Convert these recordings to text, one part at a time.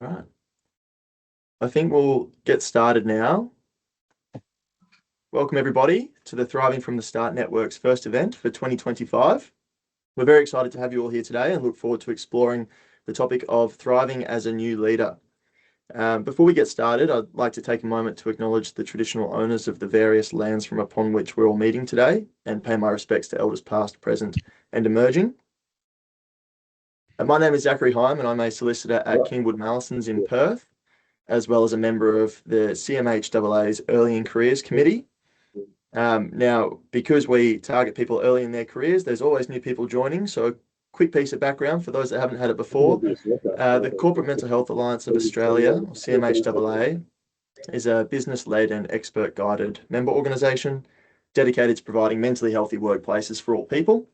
Right. I think we'll get started now. Welcome everybody to the Thriving from the Start Network's first event for 2025. We're very excited to have you all here today and look forward to exploring the topic of thriving as a new leader. Before we get started, I'd like to take a moment to acknowledge the traditional owners of the various lands from upon which we're all meeting today and pay my respects to elders past, present, and emerging. My name is Zachary Heim and I'm a solicitor at Mallesons in Perth, as well as a member of the CMHAA's Early in Careers Committee. Now, because we target people early in their careers, there's always new people joining. So a quick piece of background for those that haven't had it before. The Corporate Mental Health Alliance of Australia, or CMHAA, is a business-led and expert-guided member organisation dedicated to providing mentally healthy workplaces for all people.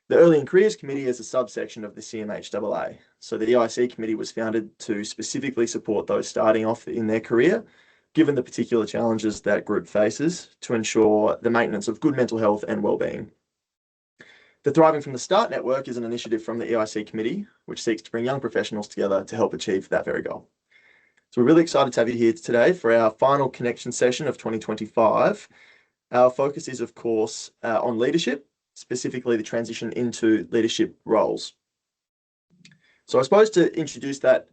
The Early in Careers Committee is a subsection of the CMHAA. So the EIC committee was founded to specifically support those starting off in their career, given the particular challenges that group faces, to ensure the maintenance of good mental health and wellbeing. The Thriving from the Start Network is an initiative from the EIC committee, which seeks to bring young professionals together to help achieve that very goal. So we're really excited to have you here today for our final connection session of 2025. Our focus is, of course, on leadership, specifically the transition into leadership roles. So I suppose to introduce that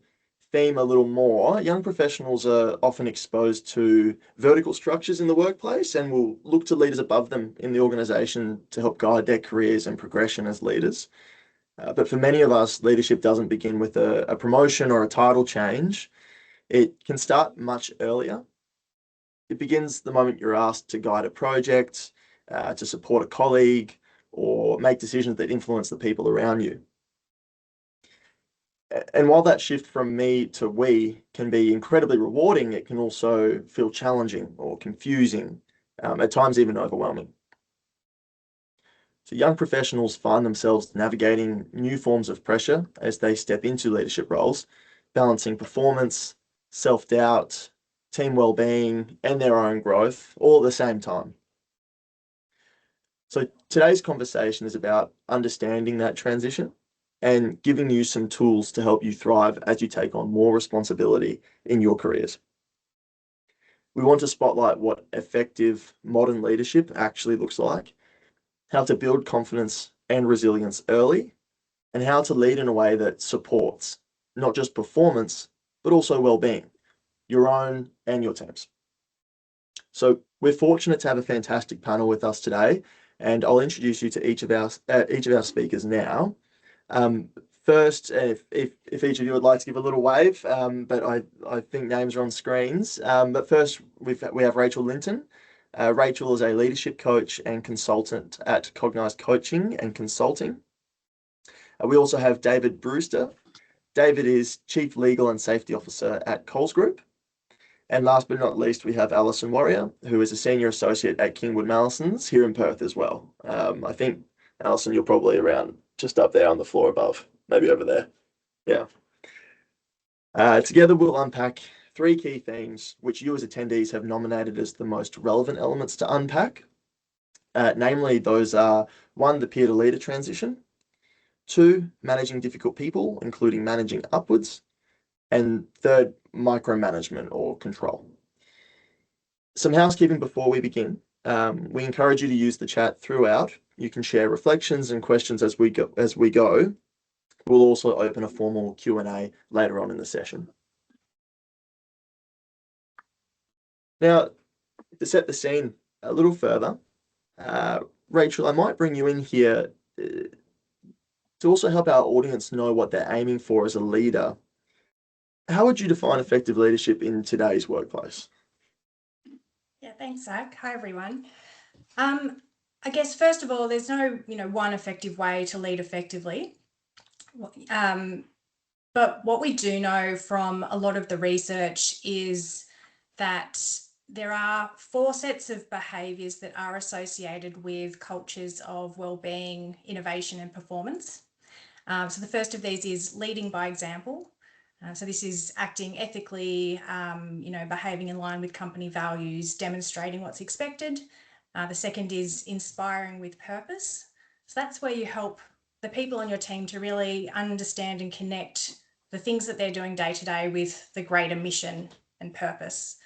theme a little more, young professionals are often exposed to vertical structures in the workplace and will look to leaders above them in the organisation to help guide their careers and progression as leaders. But for many of us, leadership doesn't begin with a promotion or a title change. It can start much earlier. It begins the moment you're asked to guide a project, to support a colleague, or make decisions that influence the people around you. And while that shift from me to we can be incredibly rewarding, it can also feel challenging or confusing, at times even overwhelming. So young professionals find themselves navigating new forms of pressure as they step into leadership roles, balancing performance, self-doubt, team well-being, and their own growth all at the same time. So today's conversation is about understanding that transition and giving you some tools to help you thrive as you take on more responsibility in your careers. We want to spotlight what effective modern leadership actually looks like, how to build confidence and resilience early, and how to lead in a way that supports not just performance, but also well-being, your own and your team's. So we're fortunate to have a fantastic panel with us today, and I'll introduce you to each of our speakers now. First, if each of you would like to give a little wave, but I think names are on screens. But first, we have Rachel Linton. Rachel is a leadership coach and consultant at Cognize Coaching and Consulting. We also have David Brewster. David is Chief Legal and Safety Officer at Coles Group. And last but not least, we have Alison Warrior, who is a Senior Associate at Kingwood Mallesons here in Perth as well. I think, Alison, you're probably around just up there on the floor above, maybe over there. Yeah. Together, we'll unpack three key themes, which you as attendees have nominated as the most relevant elements to unpack. Namely, those are 1, the peer-to-leader transition, 2, managing difficult people, including managing upwards, and 3rd, micromanagement or control. Some housekeeping before we begin. We encourage you to use the chat throughout. You can share reflections and questions as we go. We'll also open a formal Q&A later on in the session. Now, to set the scene a little further, Rachel, I might bring you in here to also help our audience know what they're aiming for as a leader. How would you define effective leadership in today's workplace? Yeah, thanks, Zach. Hi, everyone. I guess, first of all, there's no, one effective way to lead effectively. But what we do know from a lot of the research is that there are 4 sets of behaviours that are associated with cultures of wellbeing, innovation and performance. So the first of these is leading by example. So this is acting ethically, behaving in line with company values, demonstrating what's expected. The second is inspiring with purpose. So that's where you help the people on your team to really understand and connect the things that they're doing day to day with the greater mission and purpose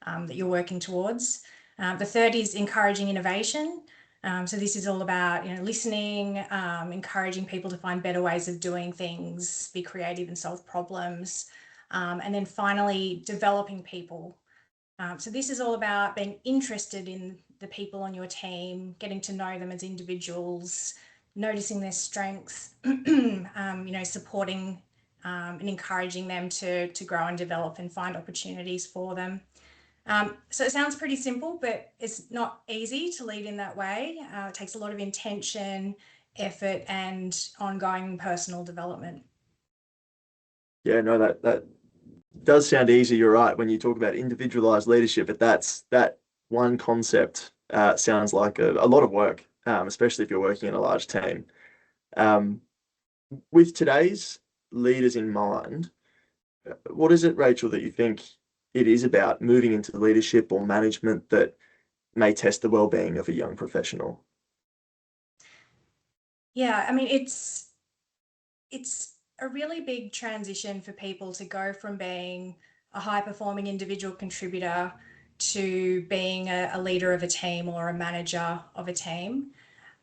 that you're working towards. The third is encouraging innovation. So this is all about, listening, encouraging people to find better ways of doing things, be creative and solve problems. And then finally, developing people. So this is all about being interested in the people on your team, getting to know them as individuals, noticing their strengths, supporting and encouraging them to grow and develop and find opportunities for them. So it sounds pretty simple, but it's not easy to lead in that way. It takes a lot of intention, effort, and ongoing personal development. Yeah, no, that does sound easy. You're right when you talk about individualized leadership, but that one concept sounds like a lot of work, especially if you're working in a large team. With today's leaders in mind, what is it, Rachel, that you think it is about moving into leadership or management that may test the well-being of a young professional? Yeah, I mean, it's a really big transition for people to go from being a high-performing individual contributor to being a leader of a team or a manager of a team.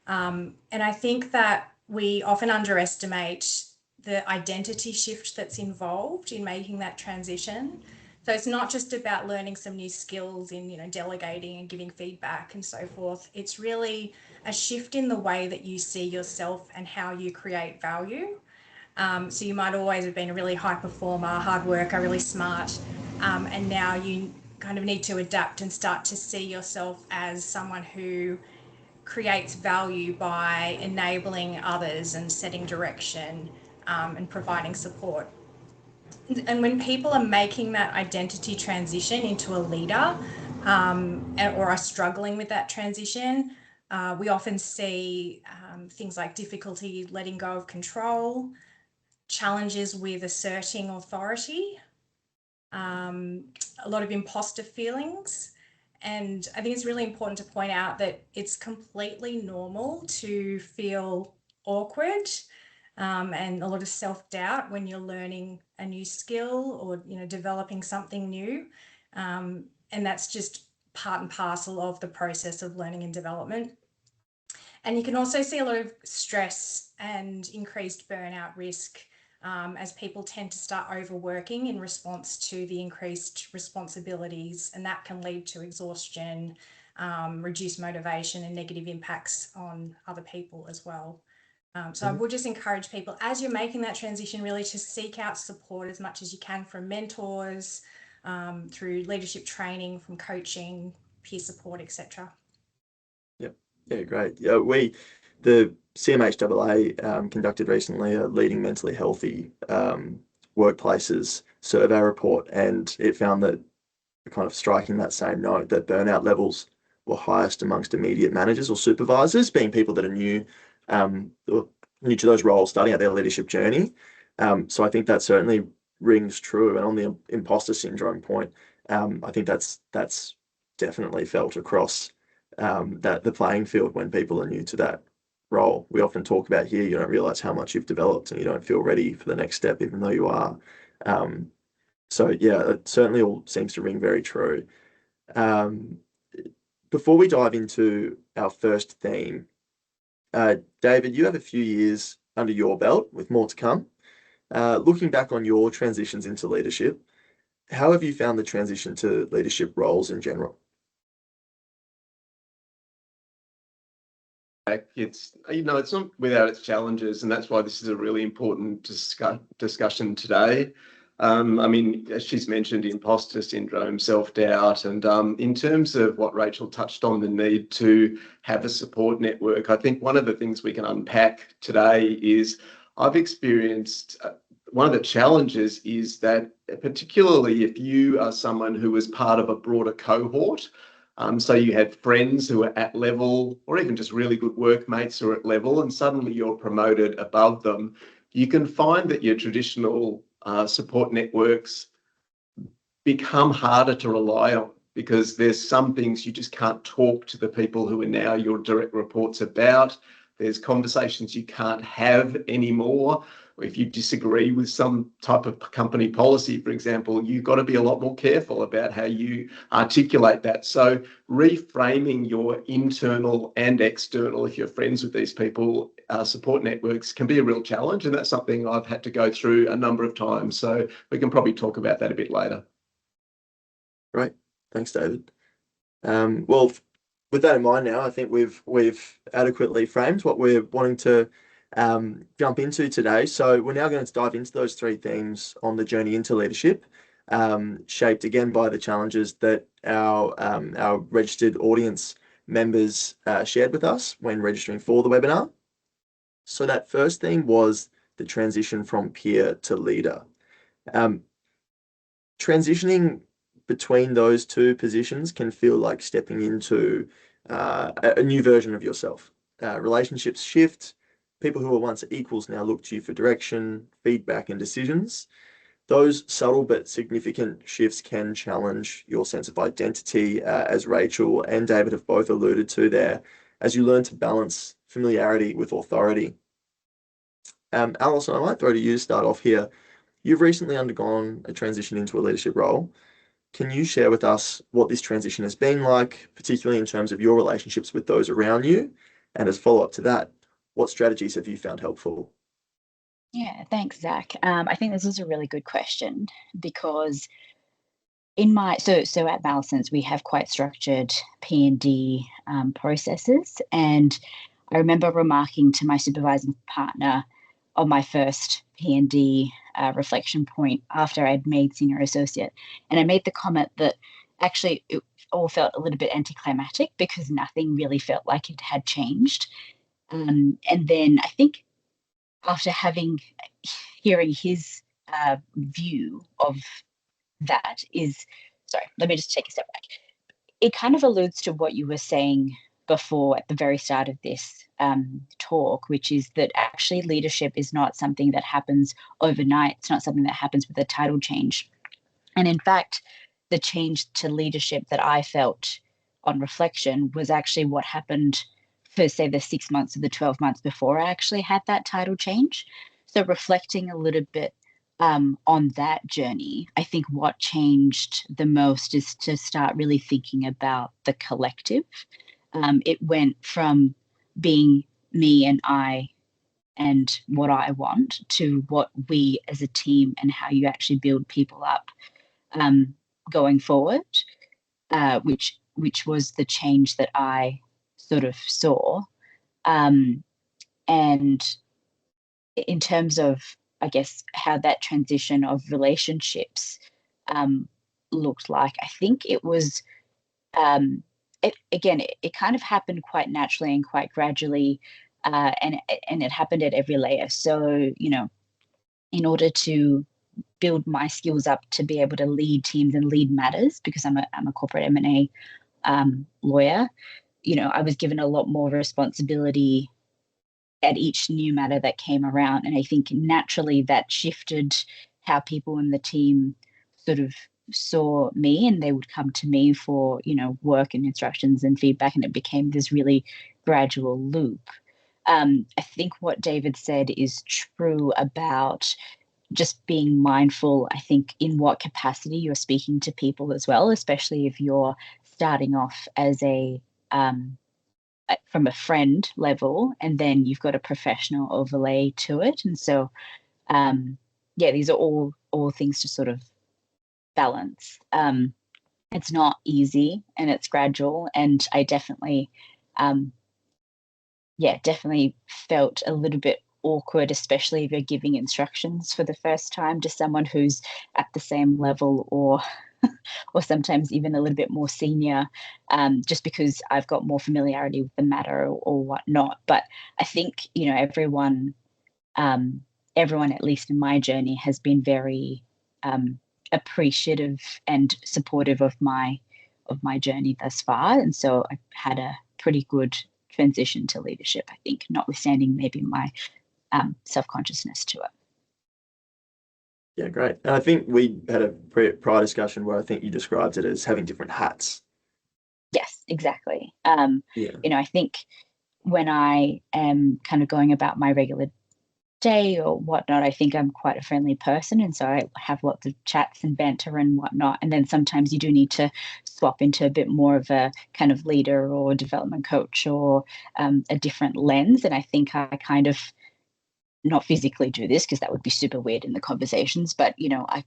And I think that we often underestimate the identity shift that's involved in making that transition. So it's not just about learning some new skills in, delegating and giving feedback and so forth. It's really a shift in the way that you see yourself and how you create value. So you might always have been a really high performer, hard worker, really smart, and now you kind of need to adapt and start to see yourself as someone who creates value by enabling others and setting direction and providing support. And when people are making that identity transition into a leader or are struggling with that transition, we often see things like difficulty letting go of control, challenges with asserting authority, a lot of imposter feelings. And I think it's really important to point out that it's completely normal to feel awkward and a lot of self-doubt when you're learning a new skill or developing something new. And that's just part and parcel of the process of learning and development. And you can also see a lot of stress and increased burnout risk as people tend to start overworking in response to the increased responsibilities, and that can lead to exhaustion, reduced motivation, and negative impacts on other people as well. So I would just encourage people, as you're making that transition, really to seek out support as much as you can from mentors, through leadership training, from coaching, peer support, etc. Yeah, great. Yeah, the CMHAA conducted recently a leading mentally healthy workplaces survey report, and it found that, kind of striking that same note, that burnout levels were highest amongst immediate managers or supervisors, being people that are new to those roles, starting out their leadership journey. So I think that certainly rings true. And on the imposter syndrome point, I think that's definitely felt across that the playing field when people are new to that role. We often talk about here, you don't realize how much you've developed and you don't feel ready for the next step, even though you are. So yeah, it certainly all seems to ring very true. Before we dive into our first theme, David, you have a few years under your belt with more to come. Looking back on your transitions into leadership, how have you found the transition to leadership roles in general? It's not without its challenges, and that's why this is a really important discussion today. As she's mentioned, imposter syndrome, self-doubt, and in terms of what Rachel touched on, the need to have a support network, I think one of the things we can unpack today is I've experienced one of the challenges is that, particularly if you are someone who was part of a broader cohort, so you had friends who are at level, or even just really good workmates who are at level, and suddenly you're promoted above them, you can find that your traditional support networks become harder to rely on, because there's some things you just can't talk to the people who are now your direct reports about. There's conversations you can't have anymore if you disagree with some type of company policy, for example, you've got to be a lot more careful about how you articulate that. So reframing your internal and external, if you're friends with these people, support networks can be a real challenge. And that's something I've had to go through a number of times. So we can probably talk about that a bit later. Great. Thanks, David. Well, with that in mind now, I think we've adequately framed what we're wanting to jump into today. So we're now going to dive into those three themes on the journey into leadership, shaped again by the challenges that our registered audience members shared with us when registering for the webinar. So that first theme was the transition from peer to leader. Transitioning between those two positions can feel like stepping into a new version of yourself. Relationships shift. People who were once equals now look to you for direction, feedback, and decisions. Those subtle but significant shifts can challenge your sense of identity, as Rachel and David have both alluded to there, as you learn to balance familiarity with authority. Alison, I might throw to you to start off here. You've recently undergone a transition into a leadership role. Can you share with us what this transition has been like, particularly in terms of your relationships with those around you? And as follow-up to that, what strategies have you found helpful? Yeah, thanks, Zach. I think this is a really good question because in my so at Mallesons we have quite structured P&D processes, and I remember remarking to my supervising partner on my first P&D reflection point after I'd made senior associate, and I made the comment that actually it all felt a little bit anticlimactic because nothing really felt like it had changed. And then I think after hearing his view of that is, sorry, let me just take a step back. It kind of alludes to what you were saying before at the very start of this talk, which is that actually leadership is not something that happens overnight. It's not something that happens with a title change. And in fact, the change to leadership that I felt on reflection was actually what happened for, say, the 6 months or the 12 months before I actually had that title change. So reflecting a little bit on that journey, I think what changed the most is to start really thinking about the collective. It went from being me and I and what I want to what we as a team and how you actually build people up going forward, which was the change that I sort of saw. And in terms of, I guess, how that transition of relationships looked like, I think it was, it kind of happened quite naturally and quite gradually, and it happened at every layer. So, in order to build my skills up to be able to lead teams and lead matters, because I'm a corporate M&A lawyer, I was given a lot more responsibility at each new matter that came around. And I think naturally that shifted how people in the team sort of saw me, and they would come to me for, work and instructions and feedback. And it became this really gradual loop. I think what David said is true about just being mindful, I think, in what capacity you're speaking to people as well, especially if you're starting off as from a friend level, and then you've got a professional overlay to it. And so, these are all things to sort of balance. It's not easy and it's gradual. And I definitely, definitely felt a little bit awkward, especially if you're giving instructions for the first time to someone who's at the same level or sometimes even a little bit more senior, just because I've got more familiarity with the matter or whatnot. But I think, everyone, at least in my journey, has been very appreciative and supportive of my journey thus far. And so I've had a pretty good transition to leadership, I think, notwithstanding maybe my self-consciousness to it. Yeah, great. And I think we had a prior discussion where I think you described it as having different hats. Yes, exactly. I think when I am kind of going about my regular day or whatnot, I think I'm quite a friendly person, and so I have lots of chats and banter and whatnot. And then sometimes you do need to swap into a bit more of a kind of leader or development coach or a different lens. And I think I kind of not physically do this because that would be super weird in the conversations, but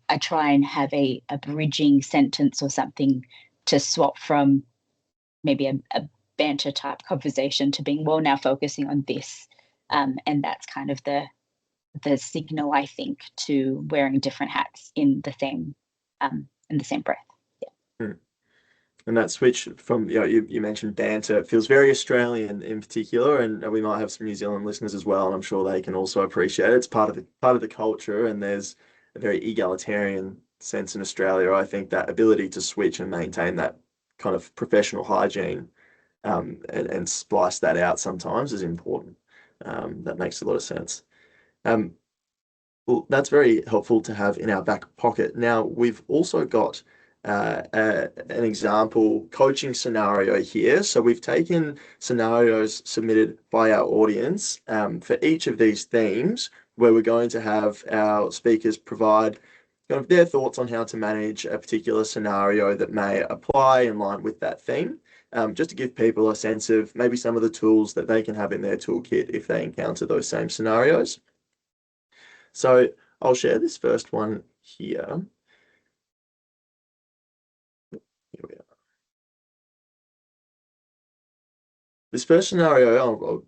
I try and have a bridging sentence or something to swap from maybe a banter type conversation to being, well, now focusing on this. And that's kind of the signal, I think, to wearing different hats in the same breath. Mm. And that switch from, you mentioned banter, it feels very Australian in particular, and we might have some New Zealand listeners as well, and I'm sure they can also appreciate it. It's part of the culture, and there's a very egalitarian sense in Australia. I think that ability to switch and maintain that kind of professional hygiene, and splice that out sometimes is important. That makes a lot of sense. Well, that's very helpful to have in our back pocket. Now, we've also got an example coaching scenario here. So we've taken scenarios submitted by our audience for each of these themes, where we're going to have our speakers provide kind of their thoughts on how to manage a particular scenario that may apply in line with that theme. Just to give people a sense of maybe some of the tools that they can have in their toolkit if they encounter those same scenarios. So I'll share this first one here. Here we are. This first scenario, I'll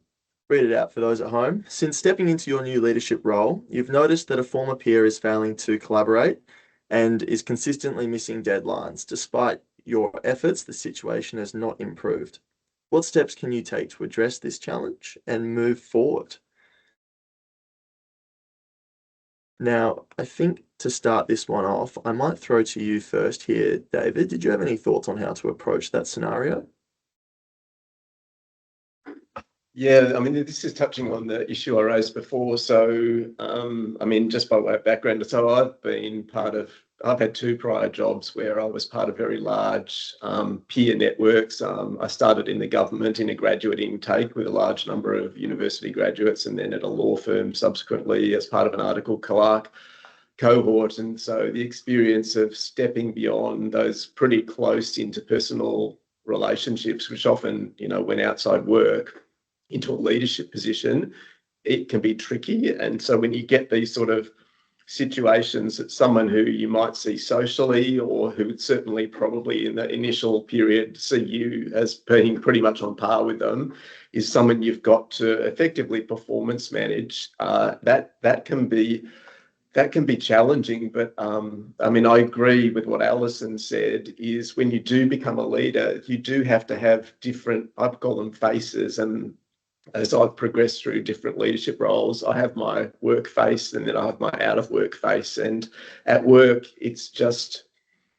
read it out for those at home. Since stepping into your new leadership role, you've noticed that a former peer is failing to collaborate and is consistently missing deadlines. Despite your efforts, the situation has not improved. What steps can you take to address this challenge and move forward? Now, I think to start this one off, I might throw to you first here, David. Did you have any thoughts on how to approach that scenario? Yeah, I mean, this is touching on the issue I raised before. So, I mean, just by way of background, so I've had two prior jobs where I was part of very large peer networks. I started in the government in a graduate intake with a large number of university graduates, and then at a law firm subsequently as part of an article clerk cohort. And so the experience of stepping beyond those pretty close interpersonal relationships, which often, went outside work, into a leadership position, it can be tricky. And so when you get these sort of situations that someone who you might see socially, or who would certainly probably in the initial period see you as being pretty much on par with them, is someone you've got to effectively performance manage, that can be challenging. But I mean, I agree with what Alison said, is when you do become a leader, you do have to have different, I call them faces. And as I've progressed through different leadership roles, I have my work face and then I have my out of work face. And at work, it's just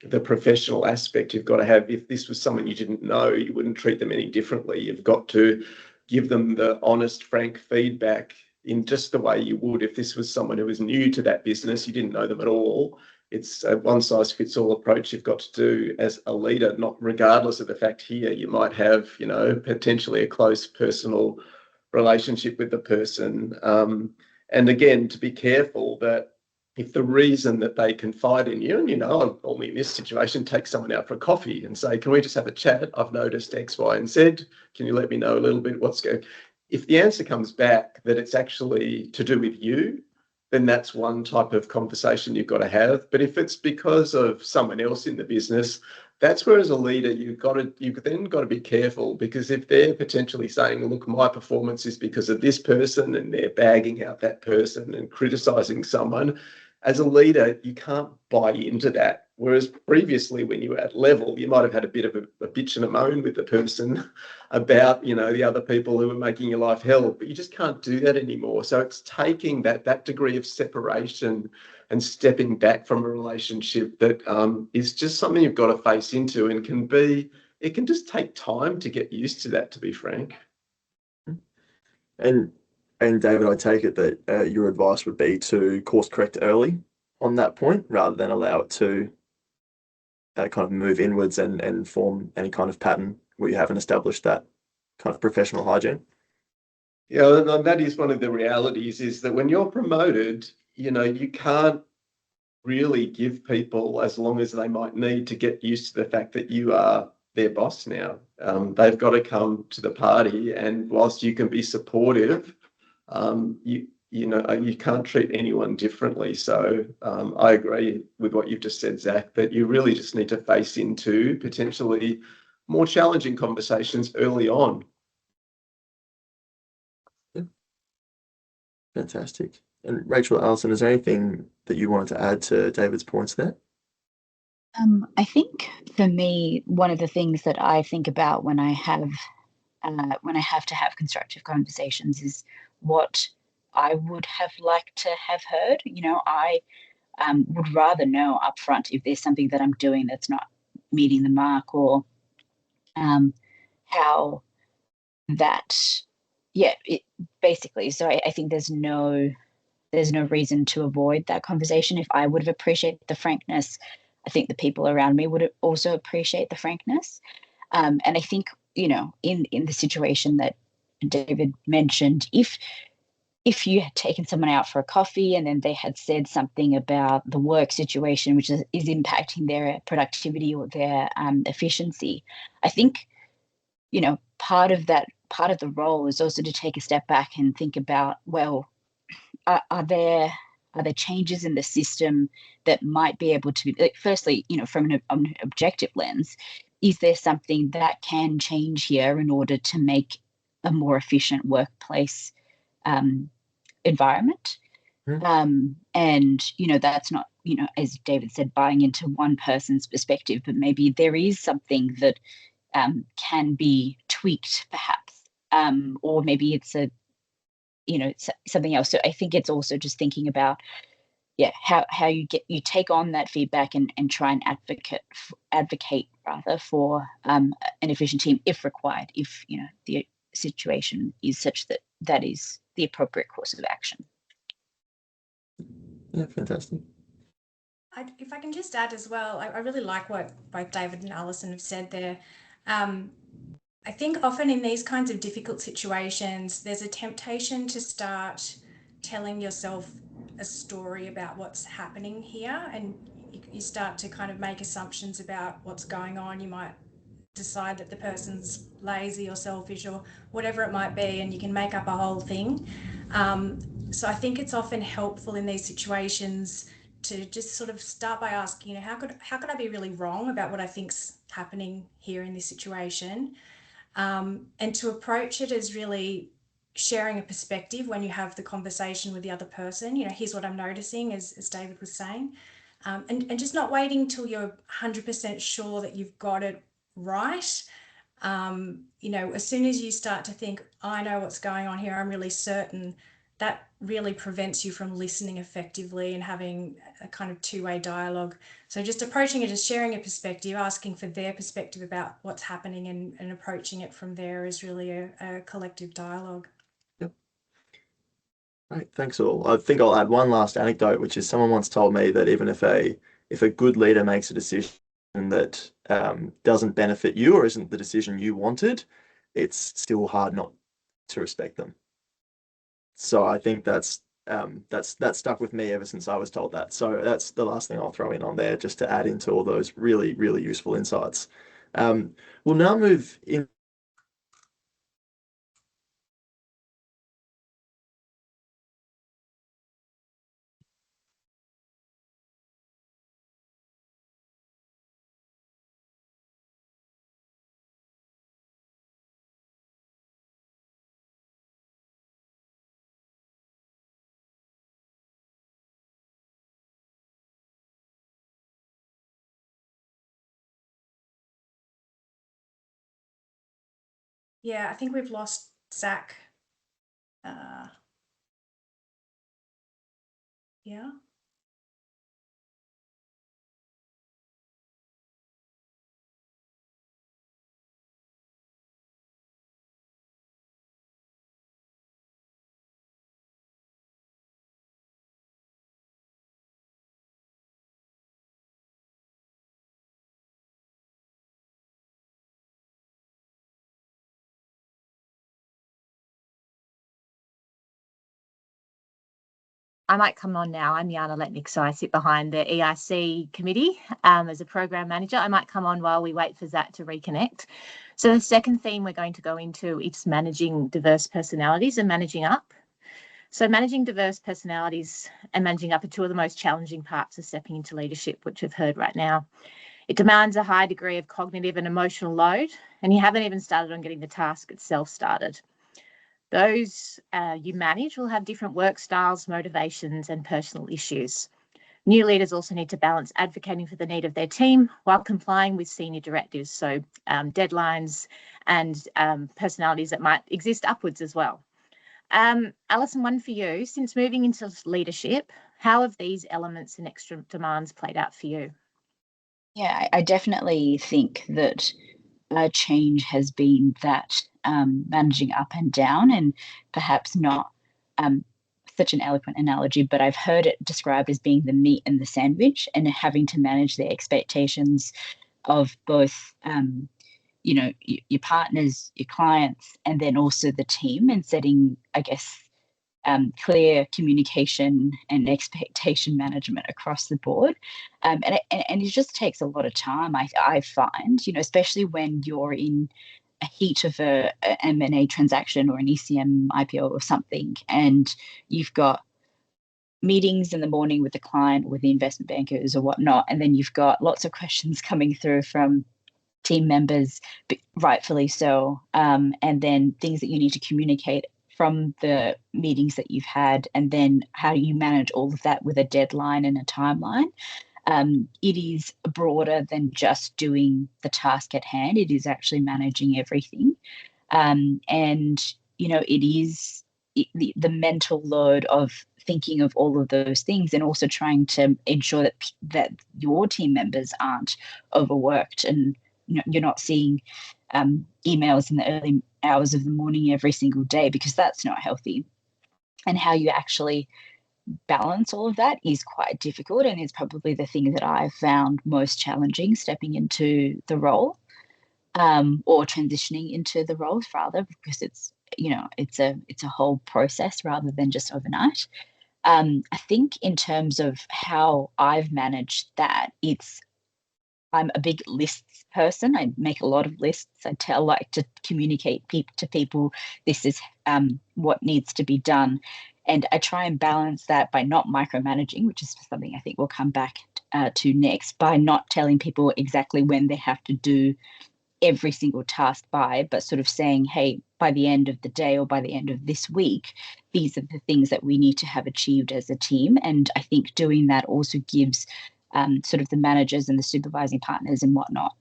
the professional aspect you've got to have. If this was someone you didn't know, you wouldn't treat them any differently. You've got to give them the honest, frank feedback in just the way you would if this was someone who was new to that business, you didn't know them at all. It's a one-size-fits-all approach you've got to do as a leader, not regardless of the fact here you might have, potentially a close personal relationship with the person. And again, to be careful that if the reason that they confide in you, and I'll only in this situation take someone out for a coffee and say, can we just have a chat? I've noticed X, Y, and Z. Can you let me know a little bit what's going on? If the answer comes back that it's actually to do with you, then that's one type of conversation you've got to have. But if it's because of someone else in the business, that's where as a leader, you've then got to be careful, because if they're potentially saying, look, my performance is because of this person, and they're bagging out that person and criticizing someone, as a leader, you can't buy into that. Whereas previously, when you were at level, you might have had a bit of a bitch and a moan with the person about, the other people who were making your life hell, but you just can't do that anymore. So it's taking that degree of separation and stepping back from a relationship that is just something you've got to face into, and it can just take time to get used to that, to be frank. And David, I take it that your advice would be to course correct early on that point, rather than allow it to kind of move inwards and form any kind of pattern where you haven't established that kind of professional hygiene. Yeah, and that is one of the realities, is that when you're promoted, you can't really give people as long as they might need to get used to the fact that you are their boss now. They've got to come to the party, and whilst you can be supportive, you can't treat anyone differently. So I agree with what you've just said, Zach, that you really just need to face into potentially more challenging conversations early on. Fantastic. And Rachel, Alison, is there anything that you wanted to add to David's points there? I think for me, one of the things that I think about when I have to have constructive conversations is what I would have liked to have heard. I would rather know upfront if there's something that I'm doing that's not meeting the mark, or how that, basically. So I think there's no reason to avoid that conversation. If I would have appreciated the frankness, I think the people around me would also appreciate the frankness. And I think, in the situation that David mentioned, if you had taken someone out for a coffee and then they had said something about the work situation, which is impacting their productivity or their efficiency, I think, part of the role is also to take a step back and think about, well, are there changes in the system that might be able to, like, firstly, from an objective lens, is there something that can change here in order to make a more efficient workplace environment? And that's not, as David said, buying into one person's perspective, but maybe there is something that can be tweaked, perhaps, or maybe it's it's something else. So I think it's also just thinking about, how you take on that feedback and try and advocate rather for an efficient team if required, if the situation is such that that is the appropriate course of action. Yeah, fantastic. If I can just add as well, I really like what both David and Alison have said there. I think often in these kinds of difficult situations, there's a temptation to start telling yourself a story about what's happening here, and you start to kind of make assumptions about what's going on. You might decide that the person's lazy or selfish or whatever it might be, and you can make up a whole thing. So I think it's often helpful in these situations to just sort of start by asking, how could I be really wrong about what I think's happening here in this situation? And to approach it as really sharing a perspective when you have the conversation with the other person. Here's what I'm noticing, as David was saying, and just not waiting till you're 100% sure that you've got it right. As soon as you start to think, I know what's going on here, I'm really certain, that really prevents you from listening effectively and having a kind of two-way dialogue. So just approaching it as sharing a perspective, asking for their perspective about what's happening, and approaching it from there is really a collective dialogue. Yep. Right, thanks all. I think I'll add one last anecdote, which is someone once told me that even if a good leader makes a decision that doesn't benefit you or isn't the decision you wanted, it's still hard not to respect them. So I think that's stuck with me ever since I was told that. So that's the last thing I'll throw in on there, just to add into all those really, really useful insights. We'll now move in. Yeah, I think we've lost Zach. Yeah. I might come on now. I'm Jana Letnik, so I sit behind the EIC committee as a program manager. I might come on while we wait for Zach to reconnect. So the second theme we're going to go into is managing diverse personalities and managing up. So managing diverse personalities and managing up are two of the most challenging parts of stepping into leadership, which we've heard right now. It demands a high degree of cognitive and emotional load, and you haven't even started on getting the task itself started. Those you manage will have different work styles, motivations, and personal issues. New leaders also need to balance advocating for the need of their team while complying with senior directives, so deadlines and personalities that might exist upwards as well. Alison, one for you. Since moving into leadership, how have these elements and extra demands played out for you? Yeah, I definitely think that change has been that managing up and down, and perhaps not such an eloquent analogy, but I've heard it described as being the meat and the sandwich, and having to manage the expectations of both your partners, your clients, and then also the team, and setting, I guess, clear communication and expectation management across the board. And it just takes a lot of time, I find, especially when you're in a heat of a M&A transaction or an ECM IPO or something, and you've got meetings in the morning with the client, with the investment bankers or whatnot, and then you've got lots of questions coming through from team members, rightfully so, and then things that you need to communicate from the meetings that you've had, and then how you manage all of that with a deadline and a timeline. It is broader than just doing the task at hand. It is actually managing everything. And, it is the mental load of thinking of all of those things, and also trying to ensure that your team members aren't overworked, and you're not seeing emails in the early hours of the morning every single day, because that's not healthy. And how you actually balance all of that is quite difficult, and is probably the thing that I've found most challenging stepping into the role, or transitioning into the roles rather, because it's a whole process rather than just overnight. I think in terms of how I've managed that, I'm a big lists person. I make a lot of lists. I like to communicate to people, this is what needs to be done. And I try and balance that by not micromanaging, which is something I think we'll come back to next, by not telling people exactly when they have to do every single task by, but sort of saying, hey, by the end of the day or by the end of this week, these are the things that we need to have achieved as a team. And I think doing that also gives sort of the managers and the supervising partners and whatnot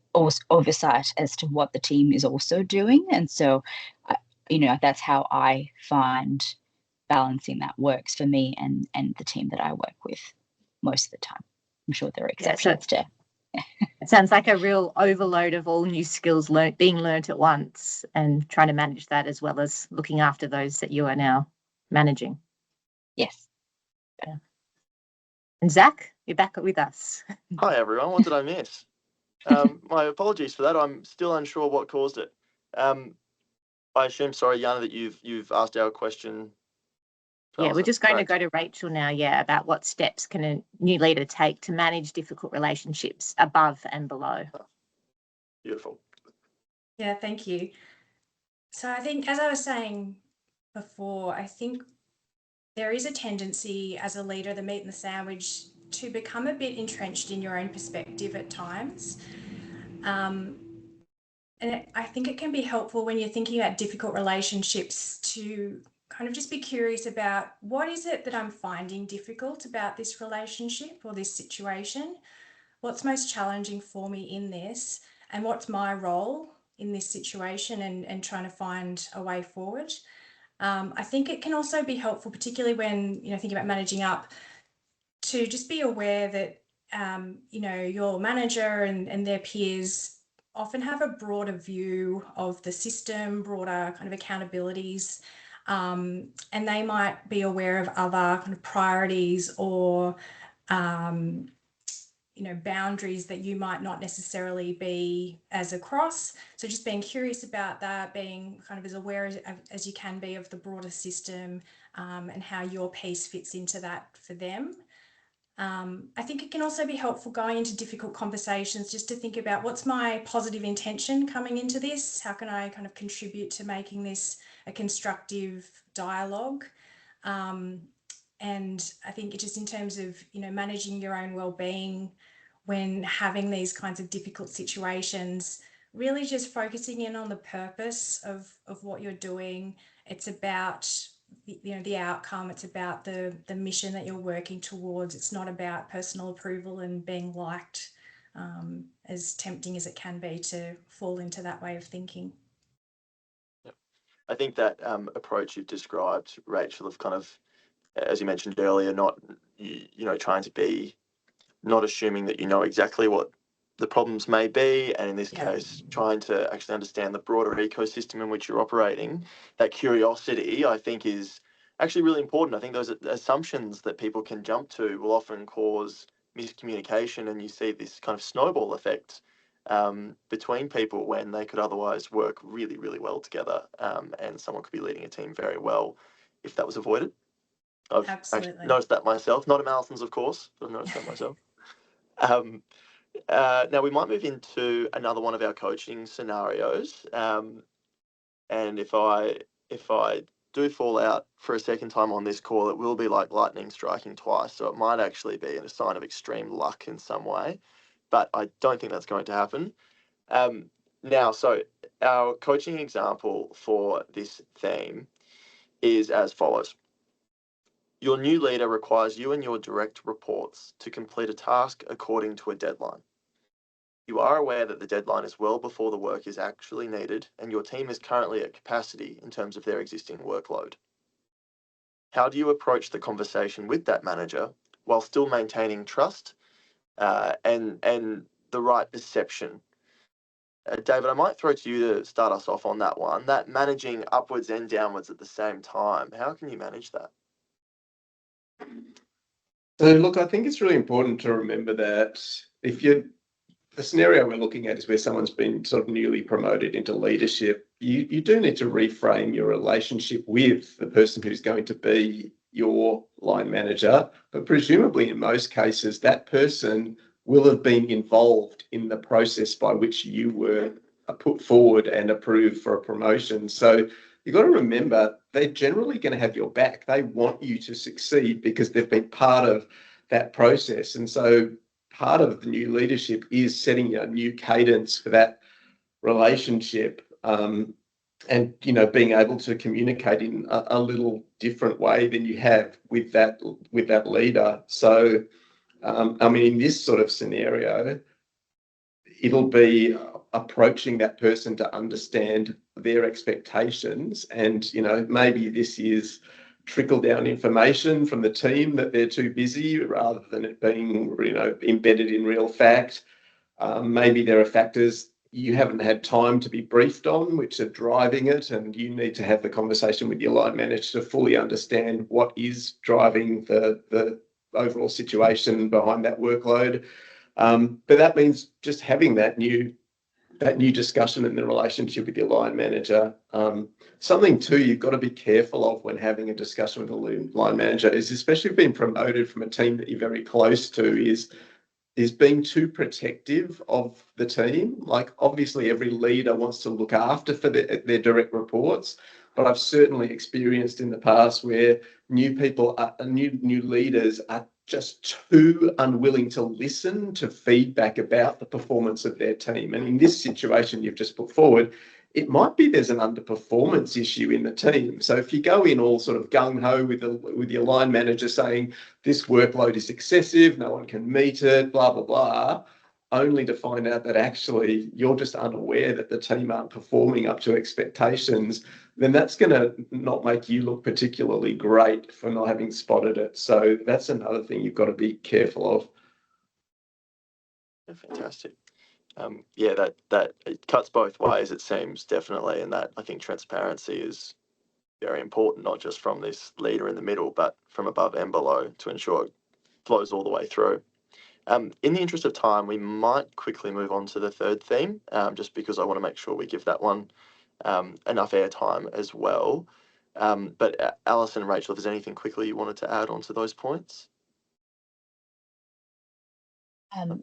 oversight as to what the team is also doing. And so, that's how I find balancing that works for me and the team that I work with most of the time. I'm sure there are exceptions to. It sounds like a real overload of all new skills being learnt at once, and trying to manage that as well as looking after those that you are now managing. Yes. Yeah. And Zach, you're back with us. Hi everyone, what did I miss? My apologies for that. I'm still unsure what caused it. I assume, sorry, Jana, that you've asked our question. Yeah, we're just going to go to Rachel now, about what steps can a new leader take to manage difficult relationships above and below. Beautiful. Yeah, thank you. So I think, as I was saying before, I think there is a tendency as a leader, the meat and the sandwich, to become a bit entrenched in your own perspective at times. And I think it can be helpful when you're thinking about difficult relationships to kind of just be curious about, what is it that I'm finding difficult about this relationship or this situation? What's most challenging for me in this? And what's my role in this situation, and trying to find a way forward? I think it can also be helpful, particularly when, thinking about managing up, to just be aware that, your manager and their peers often have a broader view of the system, broader kind of accountabilities, and they might be aware of other kind of priorities or boundaries that you might not necessarily be as across. So just being curious about that, being kind of as aware as you can be of the broader system, and how your piece fits into that for them. I think it can also be helpful going into difficult conversations just to think about, what's my positive intention coming into this? How can I kind of contribute to making this a constructive dialogue? And I think just in terms of, managing your own well-being when having these kinds of difficult situations, really just focusing in on the purpose of what you're doing. It's about the outcome. It's about the mission that you're working towards. It's not about personal approval and being liked, as tempting as it can be to fall into that way of thinking. I think that approach you've described, Rachel, of kind of, as you mentioned earlier, not trying to be, not assuming that you know exactly what the problems may be, and in this case, trying to actually understand the broader ecosystem in which you're operating. That curiosity, I think, is actually really important. I think those assumptions that people can jump to will often cause miscommunication, and you see this kind of snowball effect between people when they could otherwise work really, really well together, and someone could be leading a team very well if that was avoided. I've actually noticed that myself, not at Mallesons, of course, but I've noticed that myself. Now we might move into another one of our coaching scenarios, and if I do fall out for a second time on this call, it will be like lightning striking twice, so it might actually be a sign of extreme luck in some way, but I don't think that's going to happen. Now, so our coaching example for this theme is as follows. Your new leader requires you and your direct reports to complete a task according to a deadline. You are aware that the deadline is well before the work is actually needed, and your team is currently at capacity in terms of their existing workload. How do you approach the conversation with that manager while still maintaining trust and the right perception? David, I might throw to you to start us off on that one. That managing upwards and downwards at the same time, how can you manage that? So look, I think it's really important to remember that the scenario we're looking at is where someone's been sort of newly promoted into leadership. You do need to reframe your relationship with the person who's going to be your line manager, but presumably in most cases that person will have been involved in the process by which you were put forward and approved for a promotion. So you've got to remember they're generally going to have your back. They want you to succeed because they've been part of that process. And so part of the new leadership is setting a new cadence for that relationship, and being able to communicate in a little different way than you have with that leader. So in this sort of scenario, it'll be approaching that person to understand their expectations, and maybe this is trickle down information from the team that they're too busy rather than it being embedded in real fact. Maybe there are factors you haven't had time to be briefed on which are driving it, and you need to have the conversation with your line manager to fully understand what is driving the overall situation behind that workload. But that means just having that new discussion in the relationship with your line manager. Something too you've got to be careful of when having a discussion with a line manager is, especially if being promoted from a team that you're very close to, is being too protective of the team. Like, obviously every leader wants to look after for their direct reports, but I've certainly experienced in the past where new leaders are just too unwilling to listen to feedback about the performance of their team. And in this situation you've just put forward, it might be there's an underperformance issue in the team. So if you go in all sort of gung-ho with your line manager saying this workload is excessive, no one can meet it, blah, blah, blah, only to find out that actually you're just unaware that the team aren't performing up to expectations, then that's going to not make you look particularly great for not having spotted it. So that's another thing you've got to be careful of. Yeah, fantastic. That it cuts both ways, it seems, definitely, and that I think transparency is very important, not just from this leader in the middle, but from above and below, to ensure it flows all the way through. In the interest of time, we might quickly move on to the third theme, just because I want to make sure we give that one enough airtime as well. But Alison and Rachel, if there's anything quickly you wanted to add on to those points?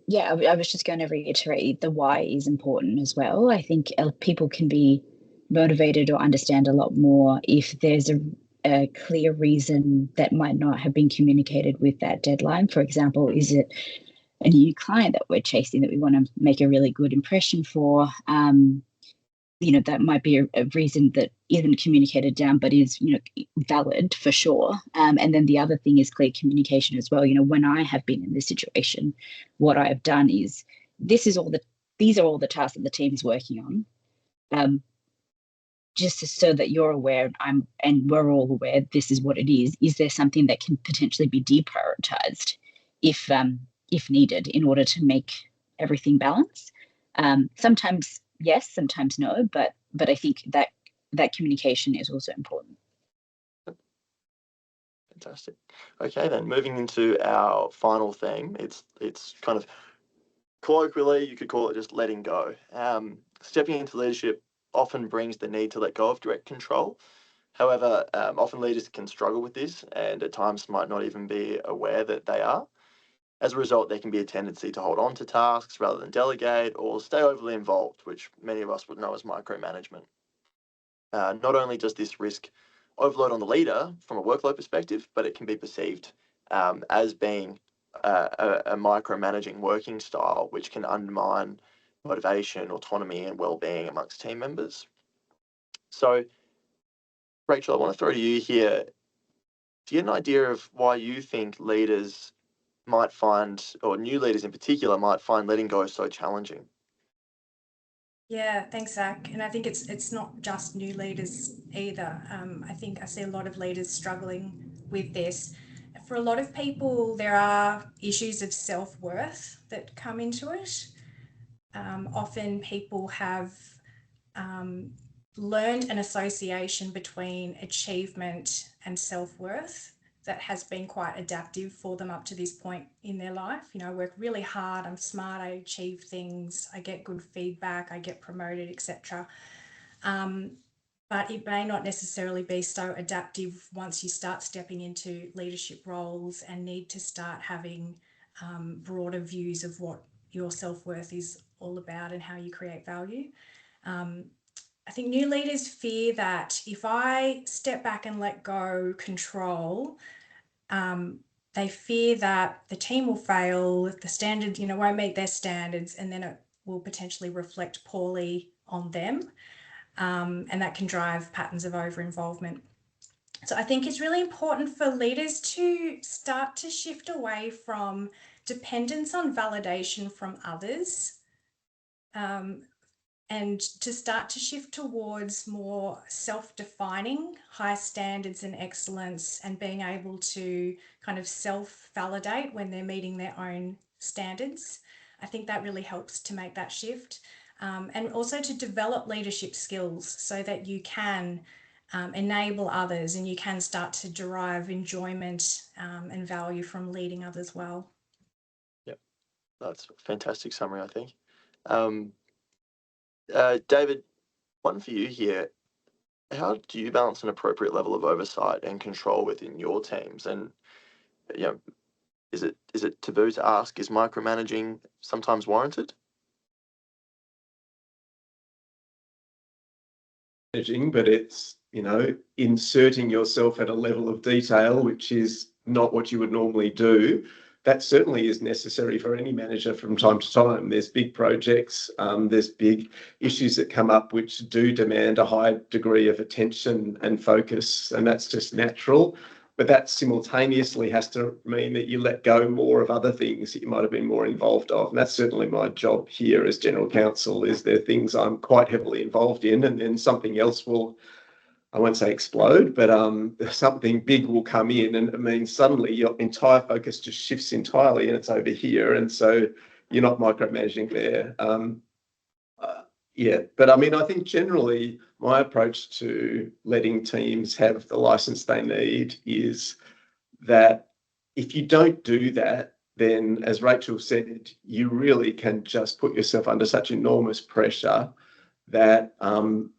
Yeah, I was just going to reiterate the why is important as well. I think people can be motivated or understand a lot more if there's a clear reason that might not have been communicated with that deadline. For example, is it a new client that we're chasing that we want to make a really good impression for? That might be a reason that isn't communicated down, but is, valid for sure. And then the other thing is clear communication as well. When I have been in this situation, what I have done is these are all the tasks that the team is working on. Just so that you're aware, and we're all aware, this is what it is. Is there something that can potentially be deprioritized if needed in order to make everything balance? Sometimes yes, sometimes no, but I think that communication is also important. Fantastic. Okay, then moving into our final theme, it's kind of colloquially, you could call it just letting go. Stepping into leadership often brings the need to let go of direct control. However, often leaders can struggle with this and at times might not even be aware that they are. As a result, there can be a tendency to hold on to tasks rather than delegate or stay overly involved, which many of us would know as micromanagement. Not only does this risk overload on the leader from a workload perspective, but it can be perceived as being a micromanaging working style, which can undermine motivation, autonomy, and well-being amongst team members. So, Rachel, I want to throw to you here. Do you have an idea of why you think leaders might find, or new leaders in particular, might find letting go so challenging? Yeah, thanks, Zach. And I think it's not just new leaders either. I think I see a lot of leaders struggling with this. For a lot of people, there are issues of self-worth that come into it. Often people have learned an association between achievement and self-worth that has been quite adaptive for them up to this point in their life. I work really hard, I'm smart, I achieve things, I get good feedback, I get promoted, etc. But it may not necessarily be so adaptive once you start stepping into leadership roles and need to start having broader views of what your self-worth is all about and how you create value. I think new leaders fear that if I step back and let go control, they fear that the team will fail, the standard, won't meet their standards, and then it will potentially reflect poorly on them. And that can drive patterns of over-involvement. So I think it's really important for leaders to start to shift away from dependence on validation from others, and to start to shift towards more self-defining high standards and excellence, and being able to kind of self-validate when they're meeting their own standards. I think that really helps to make that shift. And also to develop leadership skills so that you can enable others and you can start to derive enjoyment and value from leading others well. Yep, that's a fantastic summary, I think. David, one for you here. How do you balance an appropriate level of oversight and control within your teams? And is it taboo to ask, is micromanaging sometimes warranted? But it's, inserting yourself at a level of detail, which is not what you would normally do. That certainly is necessary for any manager from time to time. There's big projects, there's big issues that come up which do demand a high degree of attention and focus, and that's just natural. But that simultaneously has to mean that you let go more of other things that you might have been more involved of. And that's certainly my job here as General Counsel, is there things I'm quite heavily involved in, and then something else will, I won't say explode, but something big will come in, and it means suddenly your entire focus just shifts entirely and it's over here. And so you're not micromanaging there. But I think generally my approach to letting teams have the license they need is that if you don't do that, then, as Rachel said, you really can just put yourself under such enormous pressure that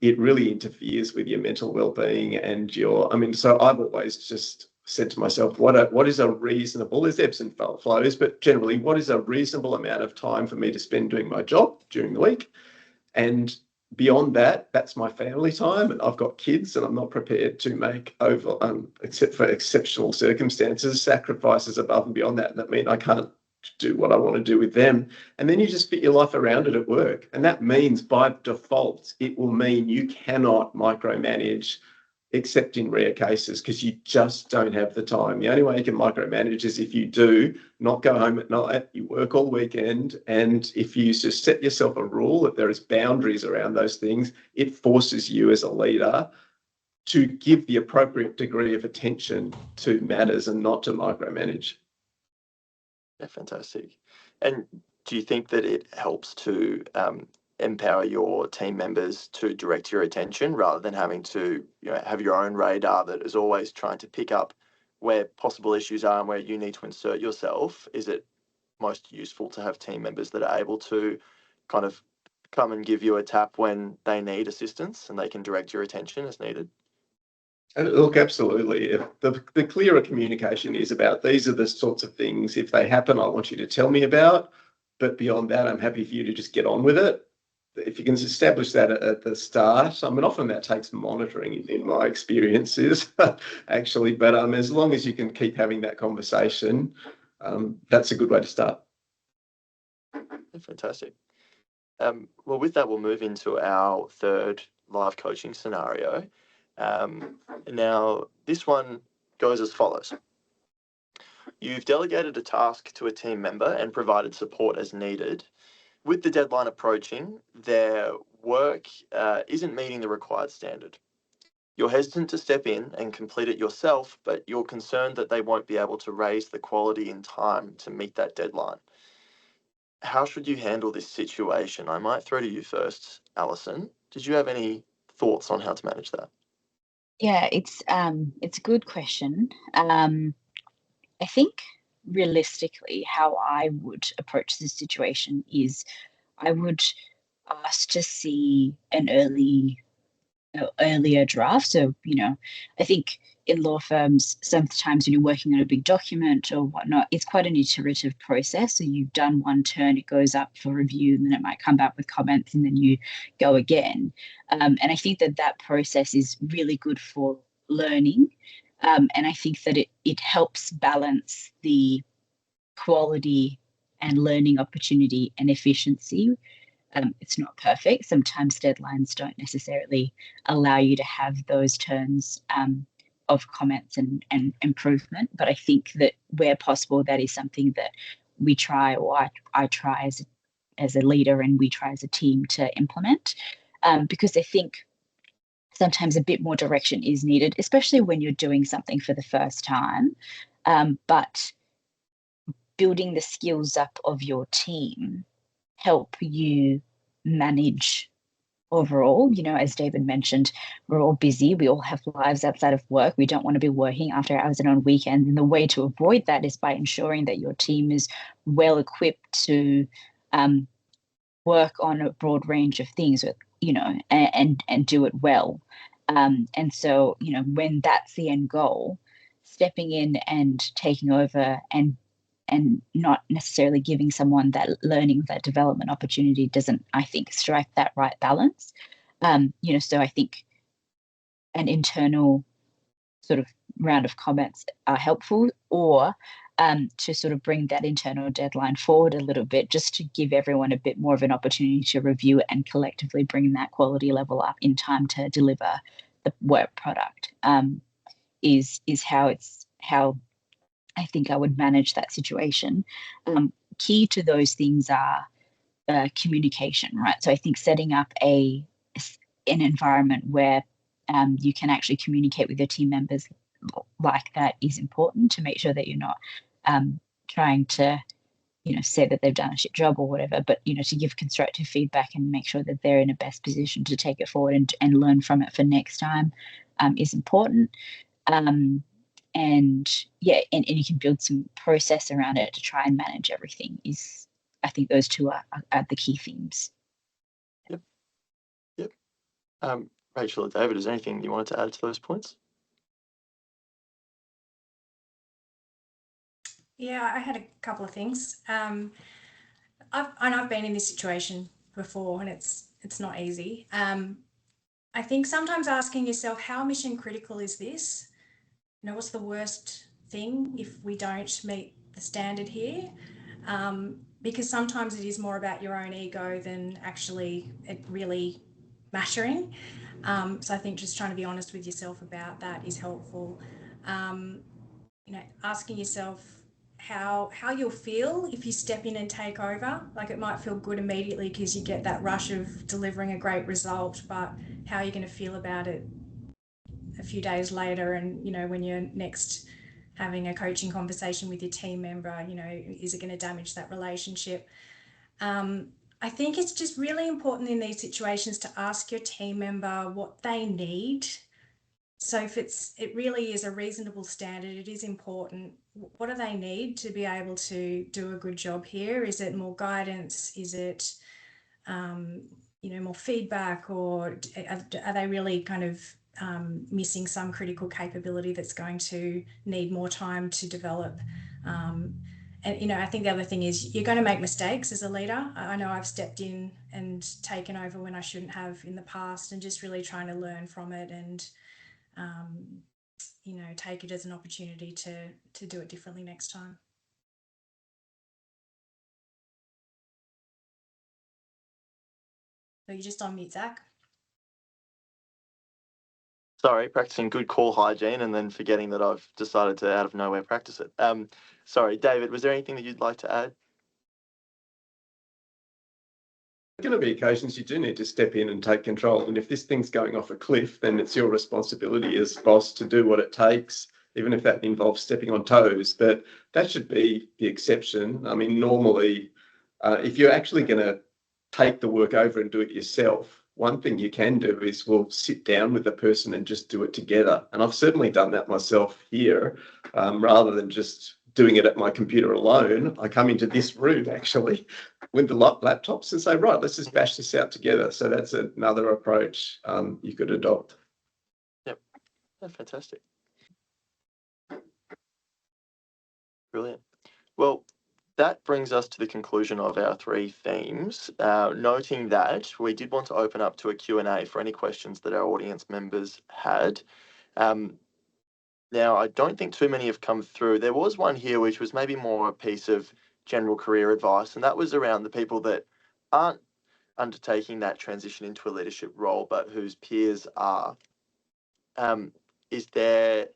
it really interferes with your mental well-being and your, I mean, so I've always just said to myself, what is a reasonable, there's ebbs and flows, but generally, what is a reasonable amount of time for me to spend doing my job during the week? And beyond that, that's my family time, and I've got kids, and I'm not prepared to make except for exceptional circumstances, sacrifices above and beyond that. And that means I can't do what I want to do with them. And then you just fit your life around it at work. And that means by default, it will mean you cannot micromanage except in rare cases, because you just don't have the time. The only way you can micromanage is if you do not go home at night, you work all weekend, and if you just set yourself a rule that there is boundaries around those things, it forces you as a leader to give the appropriate degree of attention to matters and not to micromanage. Yeah, fantastic. And do you think that it helps to empower your team members to direct your attention rather than having to, have your own radar that is always trying to pick up where possible issues are and where you need to insert yourself? Is it most useful to have team members that are able to kind of come and give you a tap when they need assistance and they can direct your attention as needed? Look, absolutely. The clearer communication is about, these are the sorts of things, if they happen, I want you to tell me about, but beyond that, I'm happy for you to just get on with it. If you can establish that at the start, I mean, often that takes monitoring in my experiences, actually, but as long as you can keep having that conversation, that's a good way to start. Fantastic. Well, with that, we'll move into our third live coaching scenario. Now, this one goes as follows. You've delegated a task to a team member and provided support as needed. With the deadline approaching, their work isn't meeting the required standard. You're hesitant to step in and complete it yourself, but you're concerned that they won't be able to raise the quality in time to meet that deadline. How should you handle this situation? I might throw to you first, Alison. Did you have any thoughts on how to manage that? Yeah, it's a good question. I think realistically, how I would approach this situation is I would ask to see an earlier draft. So, I think in law firms, sometimes when you're working on a big document or whatnot, it's quite an iterative process. So you've done one turn, it goes up for review, and then it might come back with comments, and then you go again. And I think that process is really good for learning. And I think that it helps balance the quality and learning opportunity and efficiency. It's not perfect. Sometimes deadlines don't necessarily allow you to have those turns of comments and improvement. But I think that where possible, that is something that we try, or I try as a leader, and we try as a team to implement, because I think sometimes a bit more direction is needed, especially when you're doing something for the first time. But building the skills up of your team help you manage overall. As David mentioned, we're all busy. We all have lives outside of work. We don't want to be working after hours and on weekends. And the way to avoid that is by ensuring that your team is well equipped to work on a broad range of things, and do it well. And so, when that's the end goal, stepping in and taking over and not necessarily giving someone that learning, that development opportunity doesn't, I think, strike that right balance. So I think an internal sort of round of comments are helpful, or to sort of bring that internal deadline forward a little bit, just to give everyone a bit more of an opportunity to review it and collectively bring that quality level up in time to deliver the work product, is how I think I would manage that situation. Key to those things are communication, right? So I think setting up an environment where you can actually communicate with your team members like that is important, to make sure that you're not trying to, say that they've done a shit job or whatever, but, to give constructive feedback and make sure that they're in a best position to take it forward and learn from it for next time is important. and you can build some process around it to try and manage everything. I think those two are the key themes. Yep. Rachel or David, is there anything you wanted to add to those points? Yeah, I had a couple of things. I've been in this situation before, and it's not easy. I think sometimes asking yourself, how mission critical is this? What's the worst thing if we don't meet the standard here? Because sometimes it is more about your own ego than actually it really mattering. So I think just trying to be honest with yourself about that is helpful. Asking yourself how you'll feel if you step in and take over. Like, it might feel good immediately because you get that rush of delivering a great result, but how are you going to feel about it a few days later? And when you're next having a coaching conversation with your team member, is it going to damage that relationship? I think it's just really important in these situations to ask your team member what they need. So if it really is a reasonable standard, it is important. What do they need to be able to do a good job here? Is it more guidance? Is it, more feedback? Or are they really kind of missing some critical capability that's going to need more time to develop? And, I think the other thing is you're going to make mistakes as a leader. I know I've stepped in and taken over when I shouldn't have in the past, and just really trying to learn from it and, take it as an opportunity to do it differently next time. So you're just on mute, Zach. Sorry, practicing good call hygiene and then forgetting that I've decided to out of nowhere practice it. Sorry, David, was there anything that you'd like to add? There are going to be occasions you do need to step in and take control. And if this thing's going off a cliff, then it's your responsibility as boss to do what it takes, even if that involves stepping on toes. But that should be the exception. I mean, normally, if you're actually going to take the work over and do it yourself, one thing you can do is sit down with the person and just do it together. And I've certainly done that myself here, rather than just doing it at my computer alone. I come into this room actually with the laptops and say, right, let's just bash this out together. So that's another approach you could adopt. Yep, that's fantastic. Brilliant. Well, that brings us to the conclusion of our three themes, noting that we did want to open up to a Q&A for any questions that our audience members had. Now, I don't think too many have come through. There was one here which was maybe more a piece of general career advice, and that was around the people that aren't undertaking that transition into a leadership role, but whose peers are. Is there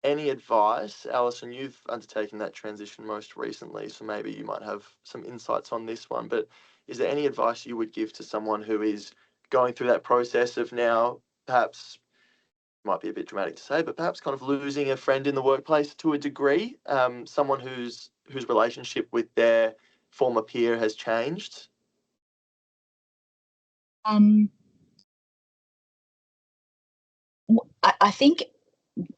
any advice? Alison, you've undertaken that transition most recently, so maybe you might have some insights on this one, but is there any advice you would give to someone who is going through that process of now perhaps, might be a bit dramatic to say, but perhaps kind of losing a friend in the workplace to a degree, someone whose relationship with their former peer has changed? I think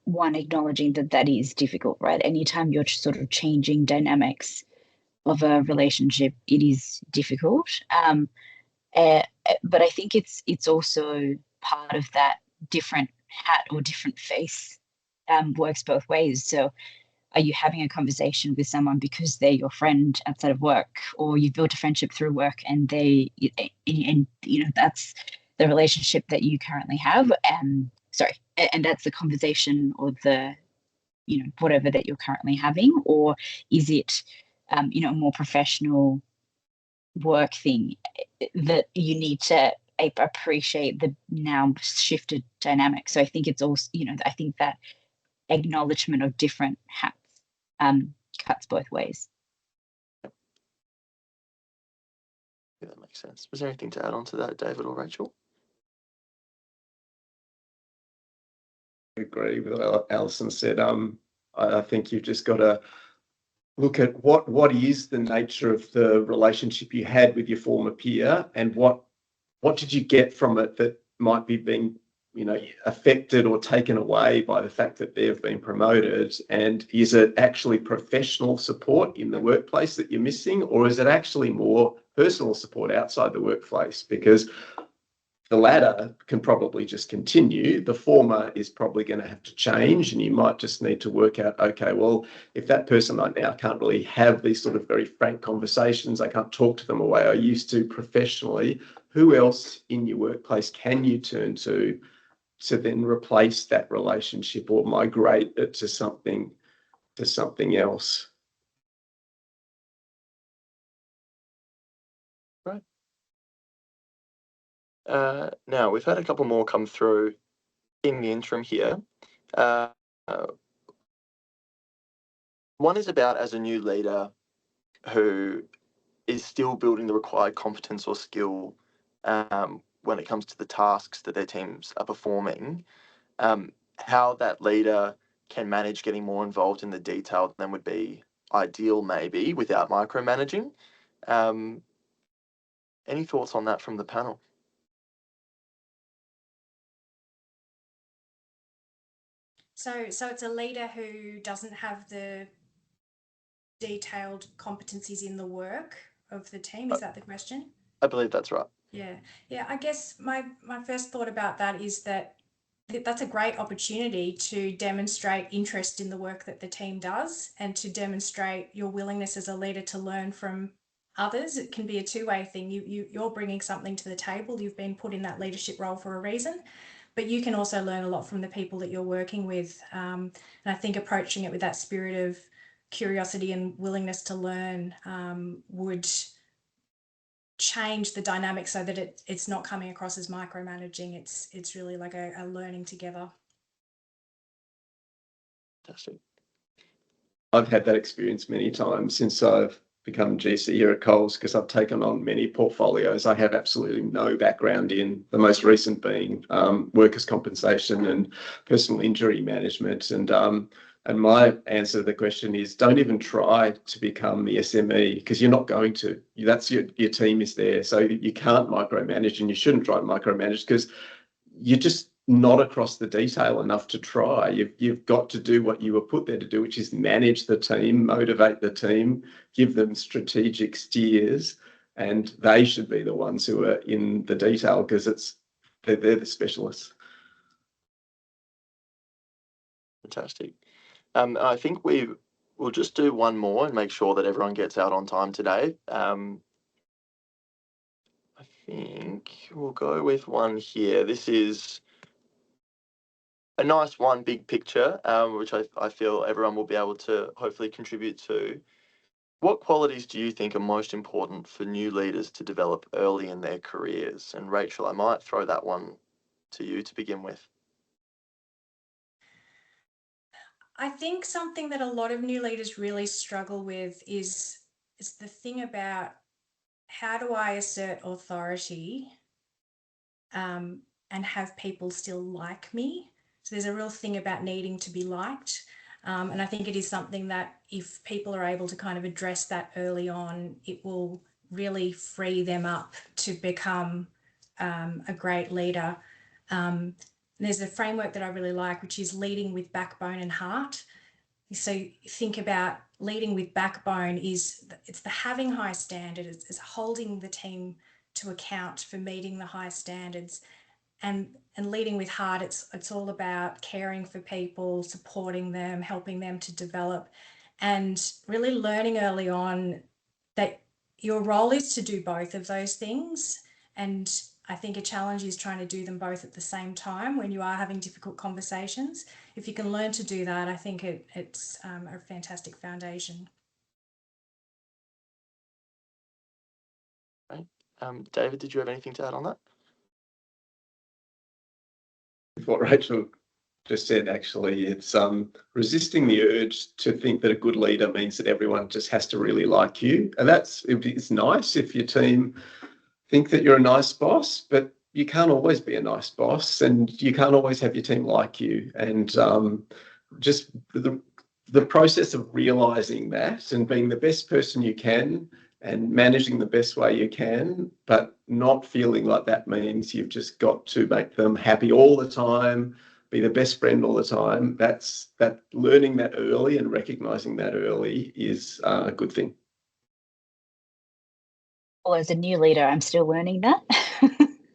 one, acknowledging that is difficult, right? Anytime you're sort of changing dynamics of a relationship, it is difficult. But I think it's also part of that different hat or different face works both ways. So are you having a conversation with someone because they're your friend outside of work, or you've built a friendship through work and that's the relationship that you currently have? And that's the conversation or the, whatever that you're currently having, or is it, a more professional work thing that you need to appreciate the now shifted dynamic? So I think it's also, I think that acknowledgement of different hats cuts both ways. Yeah, that makes sense. Was there anything to add on to that, David or Rachel? I agree with what Alison said. I think you've just got to look at what is the nature of the relationship you had with your former peer, and what did you get from it that might be being affected or taken away by the fact that they've been promoted? And is it actually professional support in the workplace that you're missing, or is it actually more personal support outside the workplace? Because the latter can probably just continue. The former is probably going to have to change, and you might just need to work out, okay, well, if that person right now can't really have these sort of very frank conversations, I can't talk to them the way I used to professionally, who else in your workplace can you turn to then replace that relationship or migrate it to something else? Right. Now, we've had a couple more come through in the interim here. One is about, as a new leader who is still building the required competence or skill when it comes to the tasks that their teams are performing, how that leader can manage getting more involved in the detail than would be ideal, maybe, without micromanaging. Any thoughts on that from the panel? So it's a leader who doesn't have the detailed competencies in the work of the team. Is that the question? I believe that's right. Yeah. I guess my first thought about that is that that's a great opportunity to demonstrate interest in the work that the team does, and to demonstrate your willingness as a leader to learn from others. It can be a two-way thing. You're bringing something to the table. You've been put in that leadership role for a reason, but you can also learn a lot from the people that you're working with. And I think approaching it with that spirit of curiosity and willingness to learn would change the dynamic so that it's not coming across as micromanaging. It's really like a learning together. Fantastic. I've had that experience many times since I've become GC here at Coles, because I've taken on many portfolios I have absolutely no background in, the most recent being workers' compensation and personal injury management. And my answer to the question is, don't even try to become the SME, because you're not going to. That's your team is there. So you can't micromanage, and you shouldn't try to micromanage, because you're just not across the detail enough to try. You've got to do what you were put there to do, which is manage the team, motivate the team, give them strategic steers, and they should be the ones who are in the detail, because they're the specialists. Fantastic. I think we'll just do one more and make sure that everyone gets out on time today. I think we'll go with one here. This is a nice one, big picture, which I feel everyone will be able to hopefully contribute to. What qualities do you think are most important for new leaders to develop early in their careers? And Rachel, I might throw that one to you to begin with. I think something that a lot of new leaders really struggle with is the thing about, how do I assert authority and have people still like me? So there's a real thing about needing to be liked. And I think it is something that if people are able to kind of address that early on, it will really free them up to become a great leader. There's a framework that I really like, which is leading with backbone and heart. So think about leading with backbone it's the having high standards, it's holding the team to account for meeting the high standards, and leading with heart, it's all about caring for people, supporting them, helping them to develop, and really learning early on that your role is to do both of those things. And I think a challenge is trying to do them both at the same time when you are having difficult conversations. If you can learn to do that, I think it's a fantastic foundation. Right. David, did you have anything to add on that? What Rachel just said, actually, it's resisting the urge to think that a good leader means that everyone just has to really like you. And it's nice if your team think that you're a nice boss, but you can't always be a nice boss, and you can't always have your team like you. And just the process of realizing that and being the best person you can and managing the best way you can, but not feeling like that means you've just got to make them happy all the time, be the best friend all the time. That learning that early and recognizing that early is a good thing. Well, as a new leader, I'm still learning that,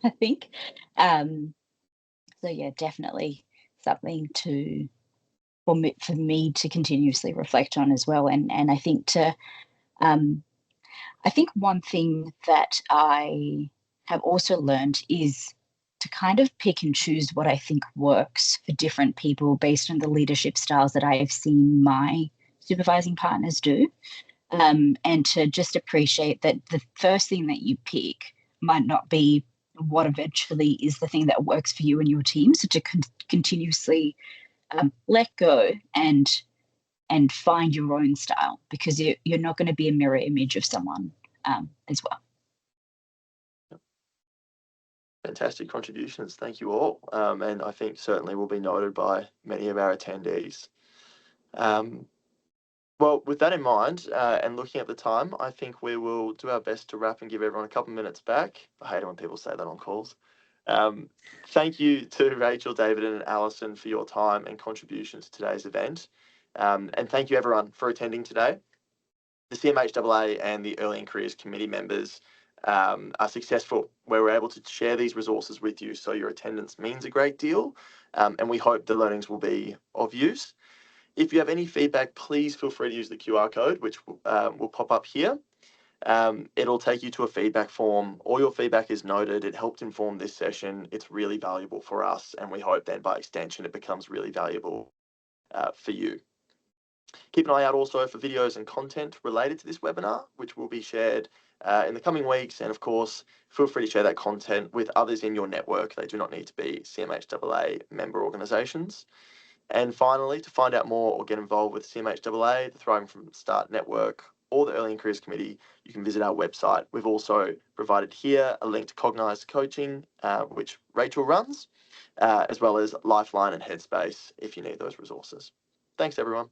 I think. So yeah, definitely something for me to continuously reflect on as well. And I think I think one thing that I have also learned is to kind of pick and choose what I think works for different people based on the leadership styles that I have seen my supervising partners do. And to just appreciate that the first thing that you pick might not be what eventually is the thing that works for you and your team. So to continuously let go and find your own style, because you're not going to be a mirror image of someone as well. Fantastic contributions. Thank you all. And I think certainly will be noted by many of our attendees. Well, with that in mind, and looking at the time, I think we will do our best to wrap and give everyone a couple minutes back. I hate it when people say that on calls. Thank you to Rachel, David, and Alison for your time and contribution to today's event. And thank you everyone for attending today. The CMHAA and the Early in Careers Committee members are successful where we're able to share these resources with you, so your attendance means a great deal, and we hope the learnings will be of use. If you have any feedback, please feel free to use the QR code, which will pop up here. It'll take you to a feedback form. All your feedback is noted. It helped inform this session. It's really valuable for us, and we hope then by extension it becomes really valuable for you. Keep an eye out also for videos and content related to this webinar, which will be shared in the coming weeks. And of course, feel free to share that content with others in your network. They do not need to be CMHAA member organisations. And finally, to find out more or get involved with CMHAA, the Thriving from the Start Network, or the Early in Careers Committee, you can visit our website. We've also provided here a link to Cognize coaching, which Rachel runs, as well as Lifeline and Headspace if you need those resources. Thanks, everyone.